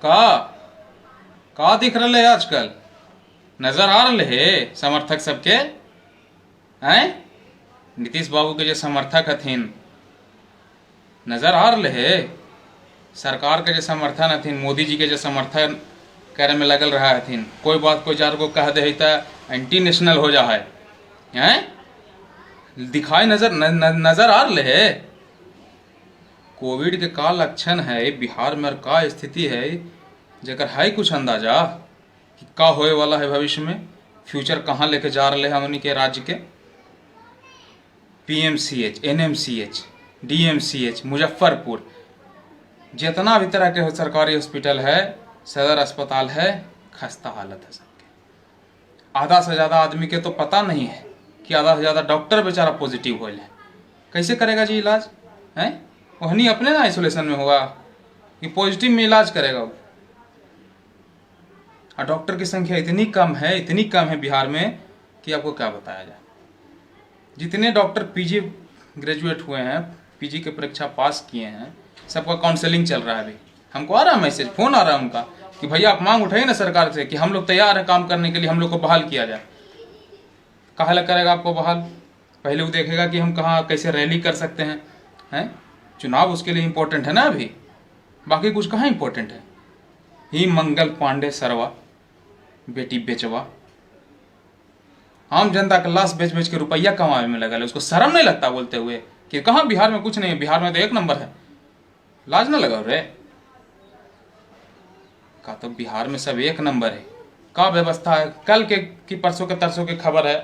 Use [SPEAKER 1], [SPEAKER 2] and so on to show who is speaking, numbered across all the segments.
[SPEAKER 1] का का दिख रहे आजकल? नजर आ रहे है समर्थक सबके हैं? नीतीश बाबू के जो समर्थक हथिन नजर आ रहे है। सरकार के जो समर्थन हथिन, मोदी जी के जो समर्थन करे में लगल रहा हथिन। कोई बात कोई चार को कह दे तो एंटी नेशनल हो जा है हैं? दिखाई नजर आ रहे है। कोविड के का लक्षण है बिहार में और का स्थिति है, जेकर है कुछ अंदाजा कि का होए वाला है भविष्य में, फ्यूचर कहाँ लेके जा रहे हैं हमनी के राज्य के। पीएमसीएच, एनएमसीएच, डीएमसीएच, मुजफ्फरपुर, जितना भी तरह के सरकारी हॉस्पिटल है, सदर अस्पताल है, खस्ता हालत है सबके। आधा से ज़्यादा आदमी के तो पता नहीं है कि आधा से ज़्यादा डॉक्टर बेचारा पॉजिटिव हो है। कैसे करेगा जी इलाज है? वहनी अपने ना आइसोलेशन में होगा कि पॉजिटिव में इलाज करेगा वो। और डॉक्टर की संख्या इतनी कम है बिहार में कि आपको क्या बताया जाए। जितने डॉक्टर पीजी ग्रेजुएट हुए हैं, पीजी की परीक्षा पास किए हैं, सबका काउंसलिंग चल रहा है। अभी हमको आ रहा है मैसेज, फोन आ रहा है उनका कि भैया आप मांग उठाइए ना सरकार से कि हम लोग तैयार हैं काम करने के लिए, हम लोग को बहाल किया जाए। कहाँ लग करेगा आपको बहाल? पहले वो देखेगा कि हम कहाँ कैसे रैली कर सकते हैं। चुनाव उसके लिए इम्पोर्टेंट है ना अभी, बाकी कुछ कहाँ इम्पोर्टेंट है। ही मंगल पांडे सरवा बेटी बेचवा आम जनता का लाश बेच बेच के रुपया कमाने में लगा है। उसको शर्म नहीं लगता बोलते हुए कि कहाँ बिहार में कुछ नहीं है, बिहार में तो एक नंबर है। लाज ना लगा रे का? तो बिहार में सब एक नंबर है। का व्यवस्था है? कल के की परसों के तरसों की खबर है,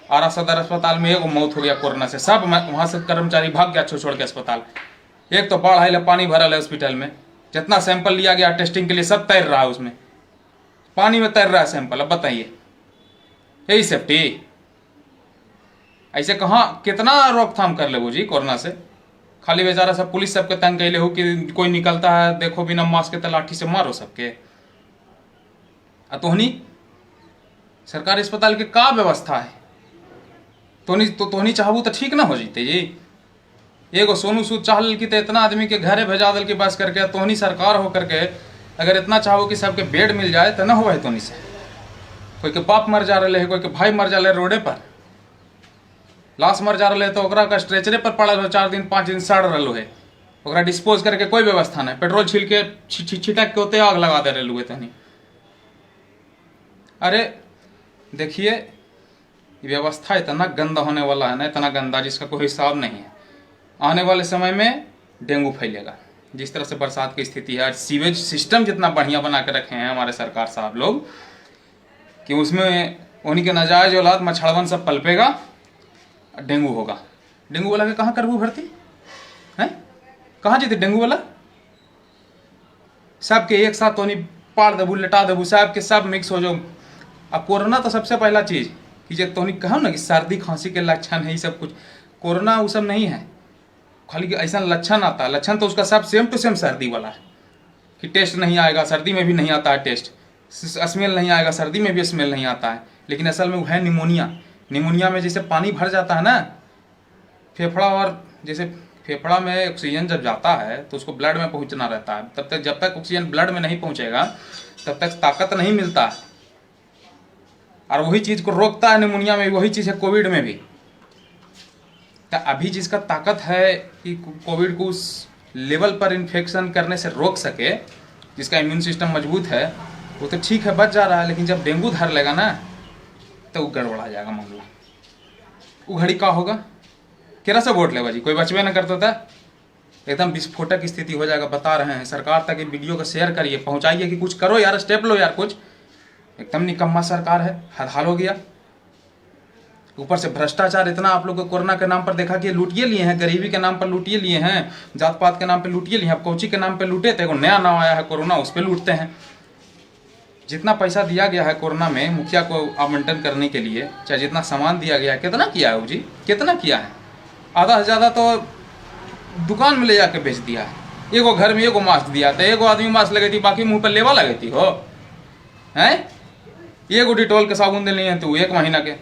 [SPEAKER 1] आरा सदर अस्पताल में एक मौत हो गया कोरोना से। सब वहां से कर्मचारी भाग गया छोड़ के अस्पताल। एक तो बाढ़ है, पानी भरल है हॉस्पिटल में। जितना सैंपल लिया गया टेस्टिंग के लिए सब तैर रहा है, उसमें पानी में तैर रहा है सैंपल। अब बताइए यही सेफ्टी? ऐसे कहाँ कितना रोकथाम कर ले वो जी कोरोना से? खाली बेचारा सब पुलिस सबके तंग कैले हो कि कोई निकलता है देखो बिना मास्क के तो लाठी से मारो सबके। तोहनी सरकारी अस्पताल के का व्यवस्था है? तोहनी चाहबू तो ठीक ना हो जीते जी। एगो सोनू सूद चाहल की तो इतना आदमी के घरे भेजा दल की बस करके। तोहनी सरकार हो करके अगर इतना चाहो कि सबके बेड मिल जाए तो ना हो है तोहनी से। कोई के बाप मर जा रहे है, कोई के भाई मर जा रहे रोडे पर, लाश मर जा रहे तो ओकरा का स्ट्रेचरे पर पड़ल हो 4 दिन 5 दिन सड़ रहा है। ओकरा डिस्पोज करके कोई व्यवस्था नहीं। पेट्रोल छील के छिटक के होते आग लगा दे रहे लोग तनी। अरे देखिए व्यवस्था इतना गंदा होने वाला है ना, इतना गंदा जिसका कोई हिसाब नहीं है। आने वाले समय में डेंगू फैलेगा। जिस तरह से बरसात की स्थिति है, सीवेज सिस्टम जितना बढ़िया बना के रखे हैं हमारे सरकार साहब लोग कि उसमें उन्हीं के नाजायज औलाद मछड़वन सब पलपेगा, डेंगू होगा। डेंगू वाला के कहाँ करबू भर्ती है? कहाँ जीते डेंगू वाला? सबके एक साथ तो नहीं पाड़ देबू, लटा देबू, सब के सब मिक्स हो जाओ। अब कोरोना तो सबसे पहला चीज कि जब तो कहो ना कि सर्दी खांसी के लक्षण है, ये सब कुछ कोरोना वो सब नहीं है। खाली ऐसा लक्षण आता है, लक्षण तो उसका सब सेम टू सेम सर्दी वाला है कि टेस्ट नहीं आएगा, सर्दी में भी नहीं आता है टेस्ट, स्मेल नहीं आएगा, सर्दी में भी स्मेल नहीं आता है। लेकिन असल में वो है निमोनिया। निमोनिया में जैसे पानी भर जाता है ना फेफड़ा, और जैसे फेफड़ा में ऑक्सीजन जब जाता है तो उसको ब्लड में पहुंचना रहता है। तब तक जब तक ऑक्सीजन ब्लड में नहीं पहुंचेगा तब तक ताकत नहीं मिलता है। और वही चीज को रोकता है निमोनिया में, वही चीज है कोविड में भी। तो अभी जिसका ताकत है कि कोविड को उस लेवल पर इन्फेक्शन करने से रोक सके, जिसका इम्यून सिस्टम मजबूत है, वो तो ठीक है बच जा रहा है। लेकिन जब डेंगू धर लेगा ना तो वो गड़बड़ा जाएगा मामला। वो घड़ी का होगा? केरा से वोट लेगा जी? कोई बचवे ना करता था, एकदम विस्फोटक स्थिति हो जाएगा। बता रहे हैं सरकार तक वीडियो को शेयर करिए, पहुंचाइए कि कुछ करो यार, स्टेप लो यार कुछ। एकदम निकम्मा सरकार है, हद हो गया। ऊपर से भ्रष्टाचार इतना आप लोग को कोरोना के नाम पर देखा कि लूटिए लिए हैं, गरीबी के नाम पर लूटिए लिए हैं, जात पात के नाम पर लूटिए लिए हैं। अब कोची के नाम पर लूटे थे, नया नाम आया है कोरोना, उस पर लूटते हैं। जितना पैसा दिया गया है कोरोना में मुखिया को आवंटन करने के लिए, चाहे जितना सामान दिया गया है, कितना किया है वो जी? कितना किया है? आधा से ज़्यादा तो दुकान में ले जाके बेच दिया है। एगो घर में एगो मास्क दिया था, एगो आदमी मास्क लगी थी, बाकी मुंह पर लेवा लगी थी हो हैं। एगो डिटॉल के साबुन देनी है तो 1 महीना के,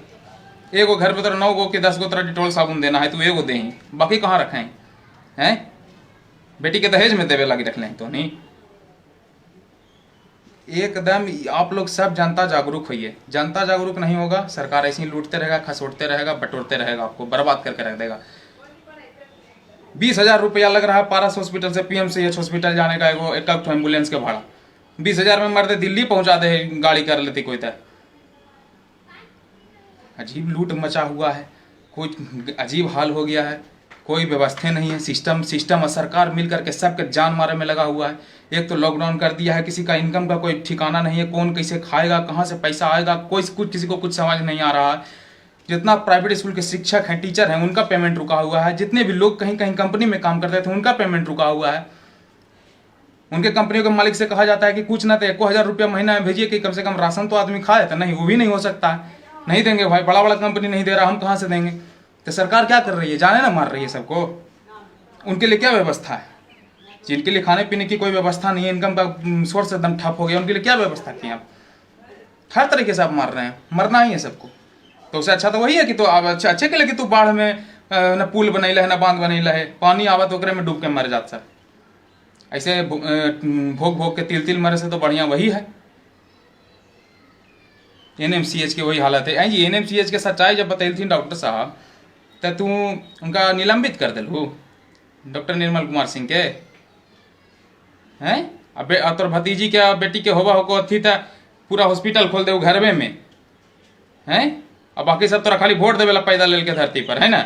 [SPEAKER 1] एगो घर पे तो 9 गो के 10 गो तरह डिटॉल साबुन देना है तो एगो दे, बाकी कहाँ रखें हैं? बेटी के दहेज में देवे लगी रख लें तो नहीं। एकदम आप लोग सब जनता जागरूक होइए। जनता जागरूक नहीं होगा, सरकार ऐसे ही लूटते रहेगा, खसोटते रहेगा, बटोरते रहेगा, आपको बर्बाद करके रख देगा। 20,000 रुपया लग रहा है पारस हॉस्पिटल से PMCH हॉस्पिटल जाने का एक एम्बुलेंस के भाड़ा। 20,000 में मर्दे दिल्ली पहुंचा दे, गाड़ी कर लेती कोई तय। अजीब लूट मचा हुआ है, कोई अजीब हाल हो गया है, कोई व्यवस्था नहीं है। सिस्टम और सरकार मिल करके सबके जान मारे में लगा हुआ है। एक तो लॉकडाउन कर दिया है, किसी का इनकम का कोई ठिकाना नहीं है, कौन कैसे खाएगा, कहाँ से पैसा आएगा, किसी को कुछ समझ नहीं आ रहा है। जितना प्राइवेट स्कूल के शिक्षक हैं, टीचर हैं, उनका पेमेंट रुका हुआ है। जितने भी लोग कहीं कहीं कंपनी में काम करते थे, उनका पेमेंट रुका हुआ है। उनके कंपनियों के मालिक से कहा जाता है कि कुछ ना तो 1,000 रुपया महीना में भेजिए कि कम से कम राशन तो आदमी खाए। तो नहीं, वो भी नहीं हो सकता है, नहीं देंगे भाई, बड़ा बड़ा कंपनी नहीं दे रहा, हम कहाँ से देंगे। तो सरकार क्या कर रही है, जाने ना मार रही है सबको। उनके लिए क्या व्यवस्था है? जिनके लिए खाने पीने की कोई व्यवस्था नहीं है, इनकम का सोर्स एकदम ठप हो गया, उनके लिए क्या व्यवस्था की आप? हर तरीके से आप मार रहे हैं, मरना ही है सबको। तो उससे अच्छा तो वही है कि तो आप अच्छे के लिए कि तू बाढ़ में न पुल बनैला है, न बांध बनैला है, पानी आवत ओकरे में डूब के मर जात सब। ऐसे भोग भोग के तिल तिल मरे से तो बढ़िया वही है। NMCH की वही हालत है। जी NMCH के सच्चाई जब बतैल थी डॉक्टर साहब, तो तू उनका निलंबित कर दिलू, डॉक्टर निर्मल कुमार सिंह के हैं। अब तोर भतीजी के बेटी के होबा होको थी तो पूरा हॉस्पिटल खोल दे घर में हैं। अब बाकी सब तोरा खाली वोट देवे ला पैदा लेल के धरती पर है ना।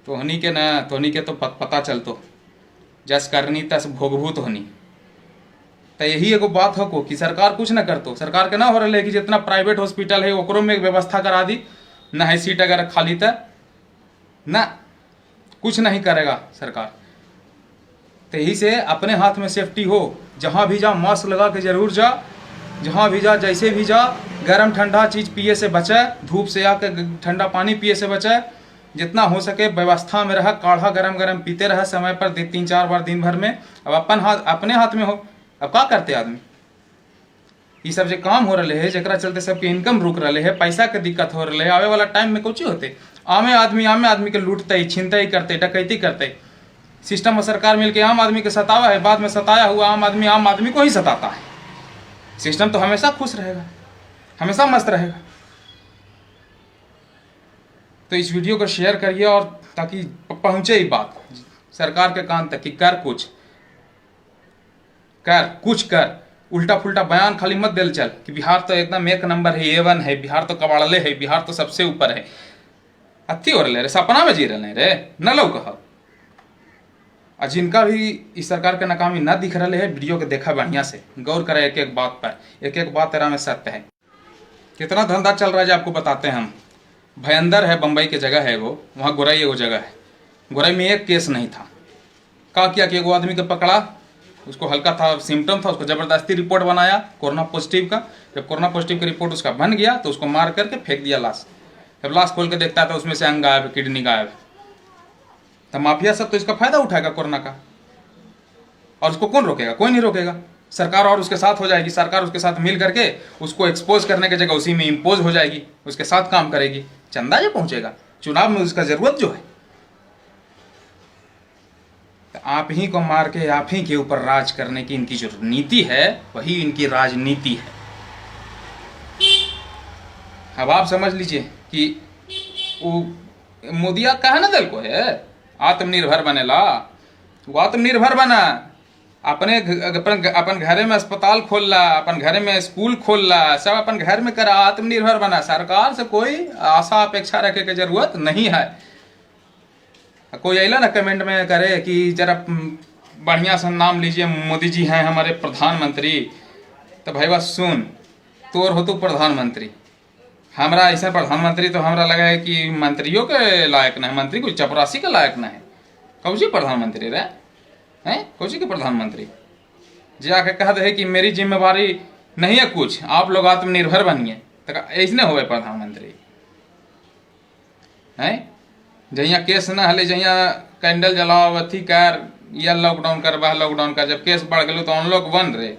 [SPEAKER 1] तोहनी के तो पता चलतो, जस करनी तस भोगभूत होनी। तो यही एगो बात हो को कि सरकार कुछ ना करतो। सरकार के ना हो रहा है कि जितना प्राइवेट हॉस्पिटल है ओकरो में व्यवस्था करा दी, ना है सीट अगर खाली तो ना कुछ नहीं करेगा सरकार। तो यही से अपने हाथ में सेफ्टी हो, जहाँ भी जा मास्क लगा के जरूर जा, जहाँ भी जा जैसे भी जा, गर्म ठंडा चीज़ पिए से बचे, धूप से आकर ठंडा पानी पिए से बचे, जितना हो सके व्यवस्था में रह, काढ़ा गरम गरम पीते रह समय पर 3-4 बार दिन भर में। अब अपने हाथ में हो, अब क्या करते आदमी? ये सब जो काम हो रहे है, जरा चलते सबके इनकम रुक रहे है, पैसा के दिक्कत हो रही है, आवे वाला टाइम में कुछ होते आमे आदमी के लूटते, छीनते करते, डकैती करते। सिस्टम और सरकार मिलकर आम आदमी के सतावा है, बाद में सताया हुआ आम आदमी को ही सताता है। सिस्टम तो हमेशा खुश रहेगा, हमेशा मस्त रहेगा। तो इस वीडियो को शेयर करिए और ताकि पहुंचे ही बात सरकार के कान तक कि कर कुछ कर। उल्टा फुल्टा बयान खाली मत दिल चल कि बिहार तो एकदम 1 नंबर है, A1 है, बिहार तो कबाड़ले है, बिहार तो सबसे ऊपर है। अति हो रहे रे, सपना में जी रहे रे, न लो कह। और जिनका भी इस सरकार के नाकामी न दिख रहे है, वीडियो के देखा बढ़िया से, गौर करे एक एक बात पर, एक एक बात तेरा में सत्य है। कितना धंधा चल रहा है जो आपको बताते हैं हम। भयंदर है, बम्बई की जगह है वो, वहाँ गोरई एगो जगह है। गोरई में एक केस नहीं था। क्या किया कि एगो आदमी को पकड़ा, उसको हल्का था सिम्टम था, उसको ज़बरदस्ती रिपोर्ट बनाया कोरोना पॉजिटिव का। जब कोरोना पॉजिटिव का रिपोर्ट उसका बन गया तो उसको मार करके फेंक दिया लाश। जब लाश खोल के देखता है तो उसमें से अंग गायब, किडनी गायब। तो माफिया सब तो इसका फायदा उठाएगा कोरोना का, और उसको कौन रोकेगा? कोई नहीं रोकेगा। सरकार और उसके साथ हो जाएगी, सरकार उसके साथ मिल करके उसको एक्सपोज करने की जगह उसी में इम्पोज हो जाएगी, उसके साथ काम करेगी, चंदा जो पहुंचेगा चुनाव में उसका जरूरत जो है। तो आप ही को मार के आप ही के ऊपर राज करने की इनकी जो नीति है वही इनकी राजनीति है। अब आप समझ लीजिए कि वो मोदिया कहा ना दल को है आत्मनिर्भर बनेला, वो आत्मनिर्भर बना, अपन घरे में अस्पताल खोल ला, अपन घरे में स्कूल खोल ला, सब अपन घर में करा, आत्मनिर्भर बना। सरकार से कोई आशा अपेक्षा रखे की जरूरत नहीं है। कोई अला ना कमेंट में करे कि जरा बढ़िया सा नाम लीजिए, मोदी जी हैं हमारे प्रधानमंत्री। तो भाई बस सुन, तोर हो तू प्रधानमंत्री, हमारा ऐसा प्रधानमंत्री तो हमारा लगा है कि मंत्रियों के लायक नहीं, मंत्री कोई चपरासी के लायक नहीं है। कौन सी प्रधानमंत्री रहे हैं, कौन सी के प्रधानमंत्री? जाके कह दे कि मेरी जिम्मेवारी नहीं है कुछ, आप लोग आत्मनिर्भर बनिए, तो ऐसने हो प्रधानमंत्री हैं। जहिया केस न हले, जहिया कैंडल जलाओ अथी कर या लॉकडाउन कर, वह लॉकडाउन कर, जब केस बढ़ गए तो उन लोग बन रहे।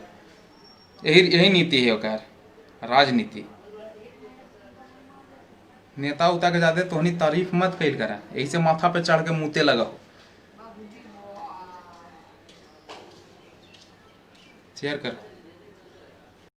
[SPEAKER 1] यही नीति है ओकर राजनीति। नेता उता के ज्यादा तोहनी तारीफ मत कैल करा, यही से माथा पे चढ़ के मुँहते लगाओ। शेयर कर।